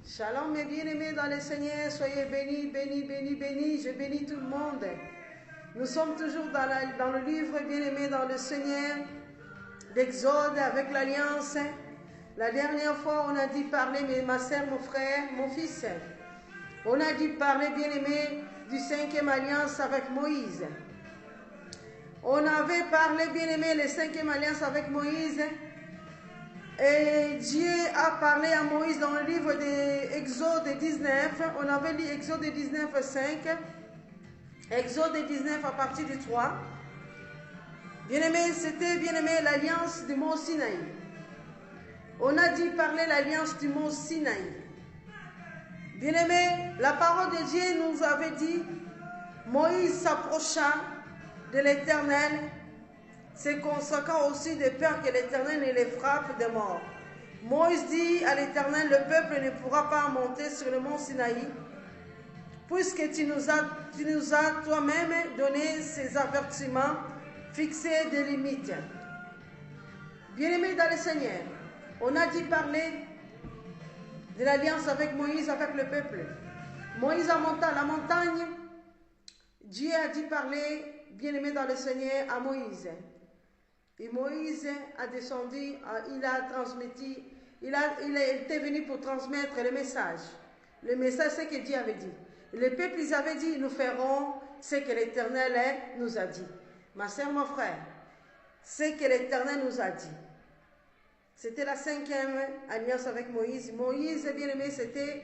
Shalom mes bien-aimés dans le Seigneur, soyez bénis, bénis, bénis, bénis, je bénis tout le monde. Nous sommes toujours dans le livre bien-aimé dans le Seigneur, d'Exode avec l'Alliance. La dernière fois, on a dit parler, ma soeur, mon frère, mon fils. On a dit parler, bien-aimé, du 5e Alliance avec Moïse. On avait parlé, bien-aimé, les 5e Alliance avec Moïse. Et Dieu a parlé à Moïse dans le livre d'Exode 19. On avait lu Exode 19, 5. Exode 19 à partir du 3. Bien-aimé, c'était, bien-aimé, l'alliance du mont Sinaï. On a dit parler l'alliance du mont Sinaï. Bien-aimé, la parole de Dieu nous avait dit, Moïse s'approcha de l'Éternel, se consacrant aussi de peur que l'Éternel ne les frappe de mort. Moïse dit à l'Éternel, le peuple ne pourra pas monter sur le mont Sinaï, puisque tu nous as toi-même donné ces avertissements, fixés des limites. Bien-aimés dans le Seigneur, on a dit parler de l'alliance avec Moïse, avec le peuple. Moïse a monté à la montagne. Dieu a dit parler, bien-aimé dans le Seigneur, à Moïse. Et Moïse a descendu, il a transmis, il était venu pour transmettre le message. Le message, c'est ce que Dieu avait dit. Les peuples, ils avaient dit, nous ferons ce que l'Éternel nous a dit. Ma soeur, mon frère, ce que l'Éternel nous a dit. C'était la 5e alliance avec Moïse. Moïse, bien aimé, c'était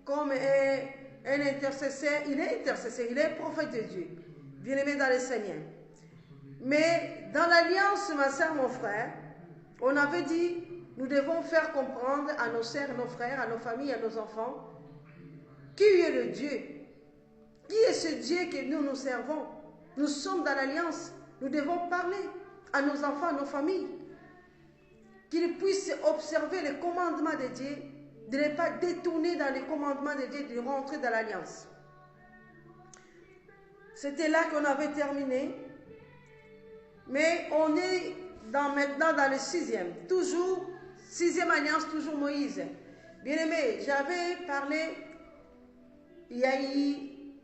comme un intercesseur. Il est intercesseur, il est prophète de Dieu. Bien aimé dans le Seigneur. Mais dans l'alliance, ma soeur, mon frère, on avait dit, nous devons faire comprendre à nos sœurs, nos frères, à nos familles, à nos enfants, qui est le Dieu. Qui est ce Dieu que nous servons? Nous sommes dans l'alliance. Nous devons parler à nos enfants, à nos familles, qu'ils puissent observer les commandements de Dieu, de ne pas détourner dans les commandements de Dieu, de rentrer dans l'alliance. C'était là qu'on avait terminé. Mais on est maintenant dans le 6e. Toujours, 6e alliance, toujours Moïse. Bien-aimé, j'avais parlé il y a eu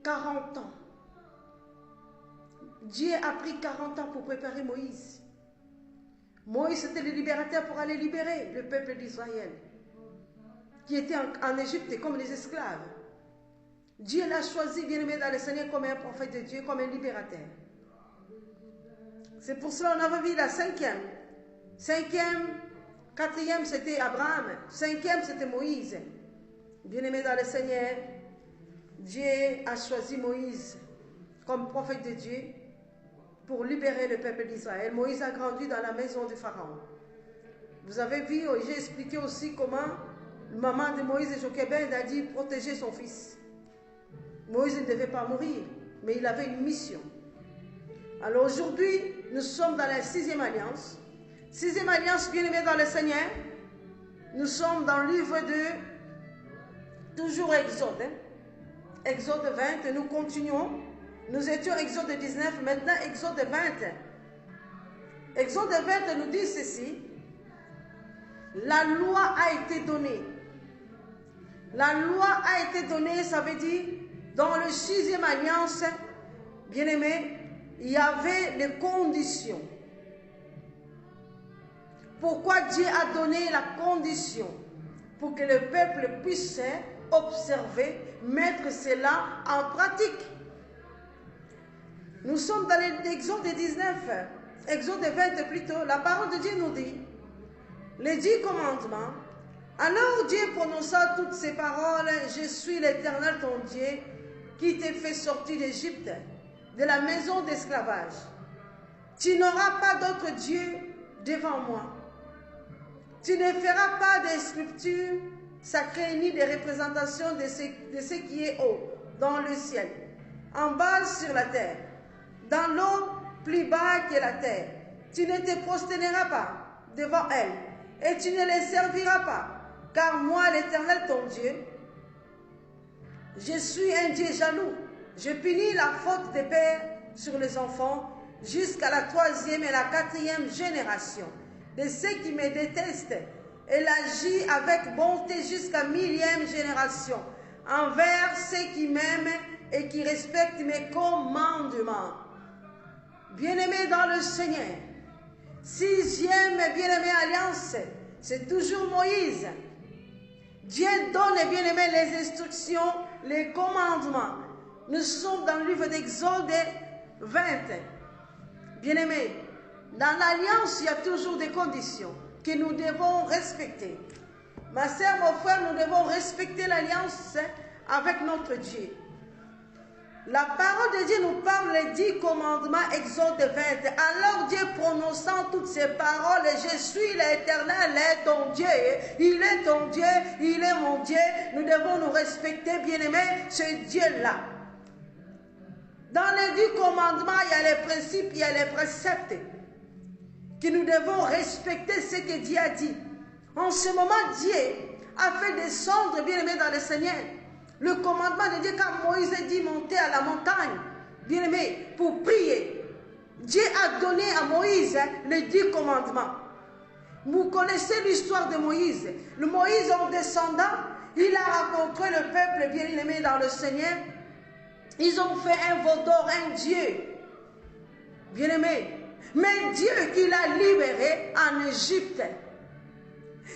40 ans. Dieu a pris 40 ans pour préparer Moïse. Moïse était le libérateur pour aller libérer le peuple d'Israël, qui était en Égypte comme des esclaves. Dieu l'a choisi, bien-aimé dans le Seigneur, comme un prophète de Dieu, comme un libérateur. C'est pour cela qu'on avait vu la 5e. 5e, 4e, c'était Abraham. 5e, c'était Moïse. Bien-aimé dans le Seigneur, Dieu a choisi Moïse comme prophète de Dieu pour libérer le peuple d'Israël. Moïse a grandi dans la maison du Pharaon. Vous avez vu, j'ai expliqué aussi comment maman de Moïse et Jochebed a dit protéger son fils. Moïse ne devait pas mourir, mais il avait une mission. Alors aujourd'hui, nous sommes dans la 6e alliance. 6e alliance, bien-aimée dans le Seigneur. Nous sommes dans le livre de toujours Exode. Exode 20, nous continuons. Nous étions Exode 19, maintenant Exode 20. Exode 20 nous dit ceci. La loi a été donnée. La loi a été donnée, ça veut dire, dans le 6e alliance, bien-aimé, il y avait les conditions. Pourquoi Dieu a donné la condition? Pour que le peuple puisse observer, mettre cela en pratique. Nous sommes dans l'Exode 19, Exode 20 plutôt. La parole de Dieu nous dit, les 10 commandements. Alors Dieu prononça toutes ces paroles, je suis l'Éternel ton Dieu, qui t'ai fait sortir d'Égypte, de la maison d'esclavage. Tu n'auras pas d'autre Dieu devant moi. Tu ne feras pas de sculptures sacrées ni de représentations de ce qui est haut dans le ciel, en bas sur la terre, dans l'eau plus bas que la terre. Tu ne te prosterneras pas devant elle et tu ne les serviras pas, car moi, l'Éternel ton Dieu, je suis un Dieu jaloux. Je punis la faute des pères sur les enfants jusqu'à la 3e et la 4e génération de ceux qui me détestent Elle agit avec bonté jusqu'à 1000e génération envers ceux qui m'aiment et qui respectent mes commandements. Bien-aimés dans le Seigneur, 6e bien-aimé alliance, c'est toujours Moïse. Dieu donne, bien-aimé, les instructions, les commandements. Nous sommes dans le livre d'Exode 20. Bien-aimés, dans l'alliance, il y a toujours des conditions que nous devons respecter. Ma sœur, mon frère, nous devons respecter l'alliance avec notre Dieu. La parole de Dieu nous parle les 10 commandements, Exode 20. Alors Dieu prononçant toutes ces paroles, je suis l'Éternel, est ton Dieu, il est ton Dieu, il est mon Dieu. Nous devons nous respecter, bien-aimés, ce Dieu-là. Dans les 10 commandements, il y a les principes, il y a les préceptes que nous devons respecter ce que Dieu a dit. En ce moment, Dieu a fait descendre, bien-aimés dans le Seigneur, le commandement de Dieu quand Moïse a dit monter à la montagne, bien-aimés, pour prier. Dieu a donné à Moïse les 10 commandements. Vous connaissez l'histoire de Moïse. Le Moïse, en descendant, il a rencontré le peuple bien-aimé dans le Seigneur. Ils ont fait un veau d'or, un Dieu, bien-aimé. Mais Dieu qui l'a libéré en Égypte.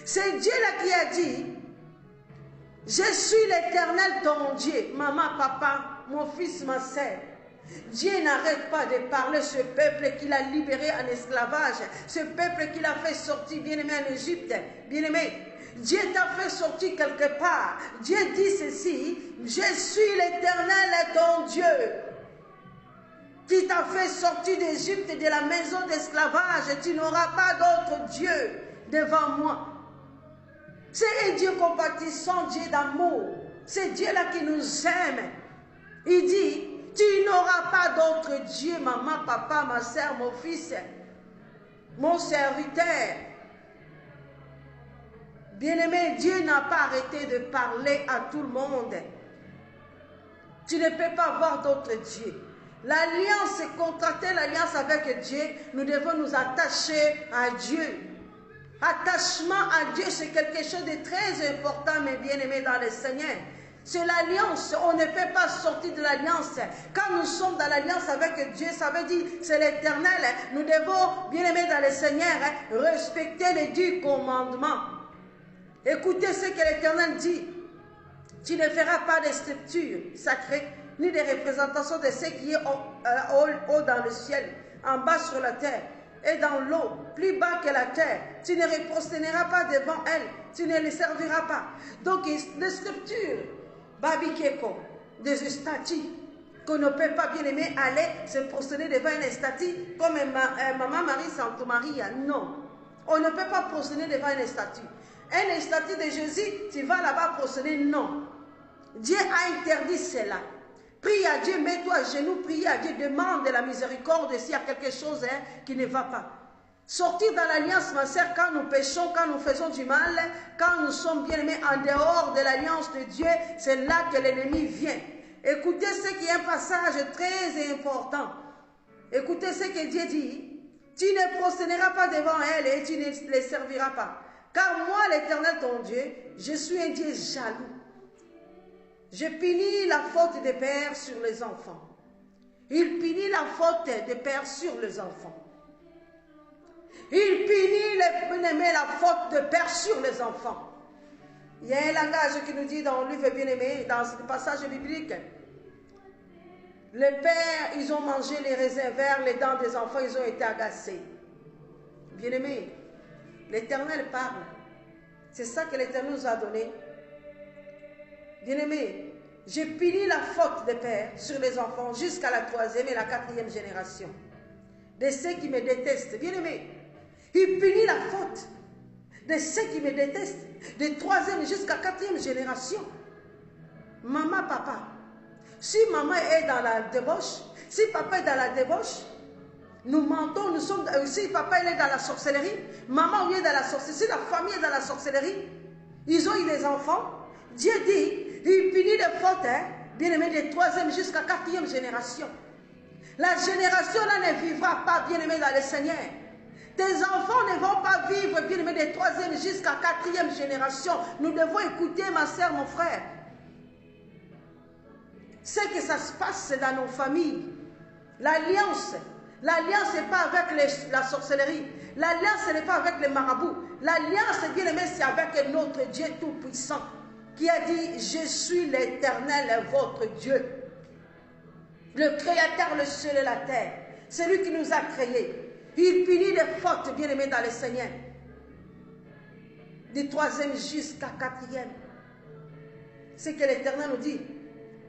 C'est Dieu-là qui a dit, je suis l'Éternel ton Dieu, maman, papa, mon fils, ma sœur. Dieu n'arrête pas de parler ce peuple qu'il a libéré en esclavage, ce peuple qu'il a fait sortir, bien-aimé, en Égypte. Bien-aimé, Dieu t'a fait sortir quelque part. Dieu dit ceci, je suis l'Éternel ton Dieu, qui t'a fait sortir d'Égypte, de la maison d'esclavage. Tu n'auras pas d'autre Dieu devant moi. C'est un Dieu compatissant, Dieu d'amour. C'est Dieu-là qui nous aime. Il dit, tu n'auras pas d'autre Dieu, maman, papa, ma soeur, mon fils, mon serviteur. Bien-aimé, Dieu n'a pas arrêté de parler à tout le monde. Tu ne peux pas avoir d'autre Dieu. L'alliance, contracter l'alliance avec Dieu, nous devons nous attacher à Dieu. Attachement à Dieu, c'est quelque chose de très important, mes bien-aimés dans le Seigneur. C'est l'alliance, on ne peut pas sortir de l'alliance. Quand nous sommes dans l'alliance avec Dieu, ça veut dire c'est l'Éternel. Nous devons, bien-aimés dans le Seigneur, respecter les 10 commandements. Écoutez ce que l'Éternel dit. Tu ne feras pas de sculpture sacrée, ni de représentation de ce qui est haut dans le ciel, en bas sur la terre, et dans l'eau, plus bas que la terre. Tu ne reprosterneras pas devant elle, tu ne les serviras pas. Donc, les sculptures, babikeko, des statues, qu'on ne peut pas, bien aimer, aller se prosterner devant une statue, comme Maman Marie Sainte Marie. Non, on ne peut pas prosterner devant une statue. Une statue de Jésus, tu vas là-bas prosterner, non. Dieu a interdit cela. Prie à Dieu, mets-toi à genoux, prie à Dieu, demande de la miséricorde s'il y a quelque chose qui ne va pas. Sortir dans l'alliance, ma sœur, quand nous péchons, quand nous faisons du mal, quand nous sommes bien aimés en dehors de l'alliance de Dieu, c'est là que l'ennemi vient. Écoutez ce qui est un passage très important. Écoutez ce que Dieu dit. Tu ne prosterneras pas devant elle et tu ne les serviras pas. Car moi, l'Éternel ton Dieu, je suis un Dieu jaloux. Je punis la faute des pères sur les enfants. Il punit la faute des pères sur les enfants. Il punit la faute des pères sur les enfants. Il y a un langage qui nous dit dans le livre bien-aimé, dans ce passage biblique, les pères, ils ont mangé les raisins verts, les dents des enfants, ils ont été agacés. Bien-aimé, l'Éternel parle. C'est ça que l'Éternel nous a donné. Bien-aimé, j'ai puni la faute des pères sur les enfants jusqu'à la 3e et la 4e génération. De ceux qui me détestent. Bien-aimé, il punit la faute de ceux qui me détestent. De 3e jusqu'à 4e génération. Maman, papa. Si maman est dans la débauche, si papa est dans la débauche, nous mentons, nous sommes. Si papa est dans la sorcellerie, maman est dans la sorcellerie, si la famille est dans la sorcellerie, ils ont eu des enfants. Dieu dit, il punit les fautes, bien aimé, de 3e jusqu'à 4e génération. La génération là ne vivra pas, bien aimé, dans le Seigneur. Tes enfants ne vont pas vivre, bien aimé, de troisième jusqu'à quatrième génération. Nous devons écouter, ma soeur, mon frère. C'est que ça se passe dans nos familles. L'alliance. L'alliance n'est pas avec la sorcellerie. L'alliance n'est pas avec les marabouts. L'alliance, bien aimé, c'est avec notre Dieu Tout-Puissant qui a dit, je suis l'Éternel, votre Dieu. Le Créateur, le ciel et la terre. C'est lui qui nous a créés. Il punit les fautes, bien aimé, dans le Seigneur. Du troisième jusqu'à quatrième. C'est que l'Éternel nous dit,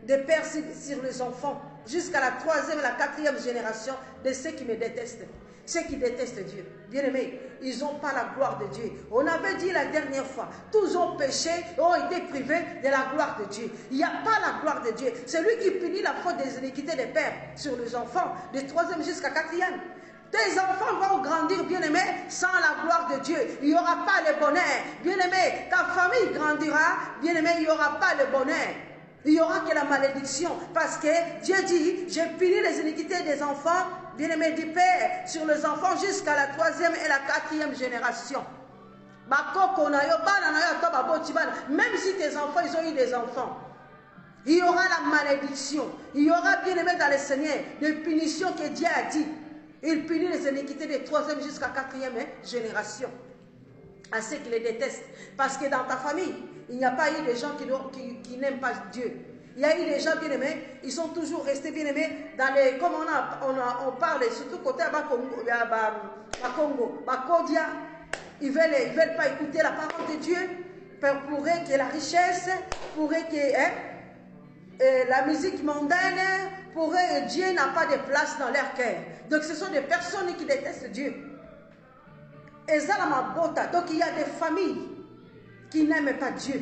de père sur les enfants, jusqu'à la troisième et la quatrième génération de ceux qui me détestent. Ceux qui détestent Dieu. Bien-aimés, ils n'ont pas la gloire de Dieu. On avait dit la dernière fois, tous ont péché, ont été privés de la gloire de Dieu. Il n'y a pas la gloire de Dieu. C'est lui qui punit la faute des iniquités des pères sur les enfants, de troisième jusqu'à quatrième. Tes enfants vont grandir, bien-aimés, sans la gloire de Dieu. Il n'y aura pas le bonheur. Bien-aimé, ta famille grandira, bien-aimé, il n'y aura pas le bonheur. Il n'y aura que la malédiction. Parce que Dieu dit, j'ai puni les iniquités des enfants, bien-aimés du Père, sur les enfants jusqu'à la troisième et la quatrième génération. Même si tes enfants, ils ont eu des enfants, il y aura la malédiction. Il y aura, bien-aimé dans le Seigneur, des punitions que Dieu a dit. Il punit les iniquités des troisième jusqu'à quatrième génération. À ceux qui les détestent. Parce que dans ta famille, il n'y a pas eu des gens qui n'aiment pas Dieu. Il y a eu des gens bien-aimés, ils sont toujours restés bien-aimés dans les... Comme on parle, surtout côté Congo, Kodia, ils ne veulent pas écouter la parole de Dieu pour que la richesse, pour que la musique mondaine, pour eux, Dieu n'a pas de place dans leur cœur. Donc ce sont des personnes qui détestent Dieu. Et ça, donc il y a des familles qui n'aiment pas Dieu.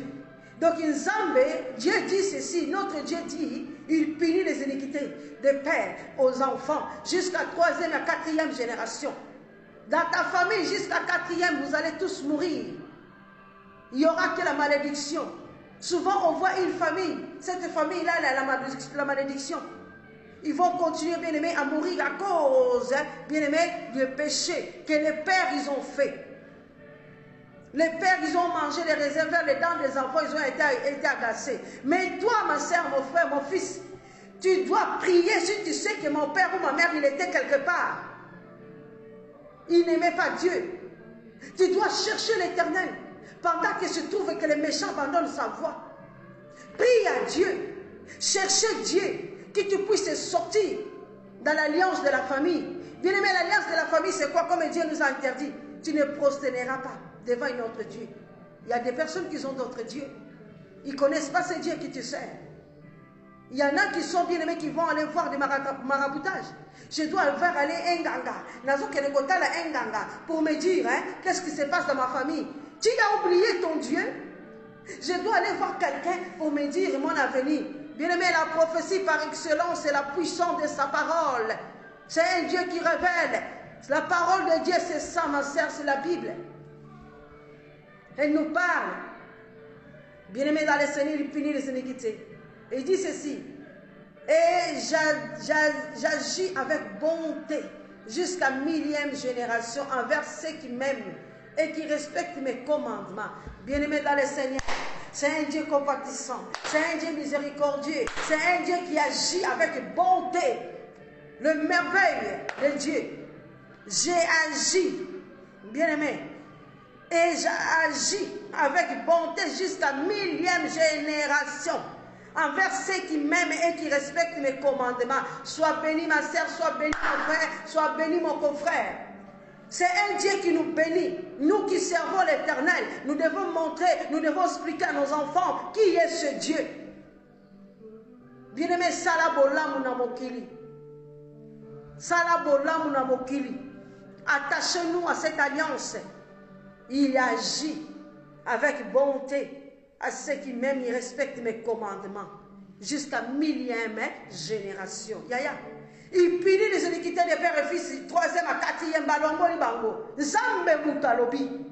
Donc Nzambe, Dieu dit ceci, notre Dieu dit, il punit les iniquités des pères aux enfants jusqu'à troisième et quatrième génération. Dans ta famille, jusqu'à quatrième, vous allez tous mourir. Il n'y aura que la malédiction. Souvent, on voit une famille, cette famille-là, elle a la malédiction. Ils vont continuer, bien-aimés, à mourir à cause, bien-aimés, du péché que les pères, ils ont fait. Les pères, ils ont mangé les réservoirs, les dents des enfants, ils ont été agacés. Mais toi, ma soeur, mon frère, mon fils, tu dois prier si tu sais que mon père ou ma mère, il était quelque part. Il n'aimait pas Dieu. Tu dois chercher l'Éternel pendant que se trouve que les méchants abandonnent sa voie. Prie à Dieu. Cherchez Dieu. Que tu puisses sortir dans l'alliance de la famille. Bien-aimé, l'alliance de la famille, c'est quoi? Comme Dieu nous a interdit. Tu ne prosterneras pas devant un autre Dieu. Il y a des personnes qui ont d'autres dieux. Ils ne connaissent pas ces dieux qui te servent. Il y en a qui sont bien-aimés qui vont aller voir des maraboutages. Je dois aller à Nganga pour me dire qu'est-ce qui se passe dans ma famille. Tu as oublié ton Dieu. Je dois aller voir quelqu'un pour me dire mon avenir. Bien-aimé, la prophétie par excellence, c'est la puissance de sa parole. C'est un Dieu qui révèle. La parole de Dieu, c'est ça, ma sœur, c'est la Bible. Elle nous parle. Bien-aimé, dans le Seigneur, il punit les iniquités. Et il dit ceci. Et j'agis avec bonté jusqu'à millième génération envers ceux qui m'aiment et qui respectent mes commandements. Bien-aimé dans le Seigneur, c'est un Dieu compatissant, c'est un Dieu miséricordieux, c'est un Dieu qui agit avec bonté. Le merveille de Dieu. J'ai agi, bien-aimé, et j'ai agi avec bonté jusqu'à millième génération envers ceux qui m'aiment et qui respectent mes commandements. Sois béni ma sœur, sois béni mon frère, sois béni mon confrère. C'est un Dieu qui nous bénit. Nous qui servons l'Éternel, nous devons montrer, nous devons expliquer à nos enfants qui est ce Dieu. Bien-aimé, Salabola Munamokili. Salabola Munamokili. Attachez-nous à cette alliance. Il agit avec bonté à ceux qui m'aiment, ils respectent mes commandements. Jusqu'à millième génération. Yaya. Il punit les iniquités des pères et fils, troisième à quatrième, balongo ni bango. Zambe mutalobi.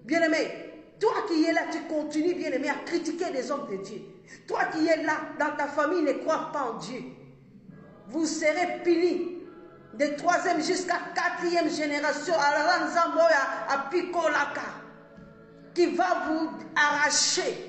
Bien-aimé, toi qui es là, tu continues, bien-aimé, à critiquer les hommes de Dieu. Toi qui es là, dans ta famille, ne crois pas en Dieu. Vous serez punis de 3e jusqu'à 4e génération, à Pikolaka, qui va vous arracher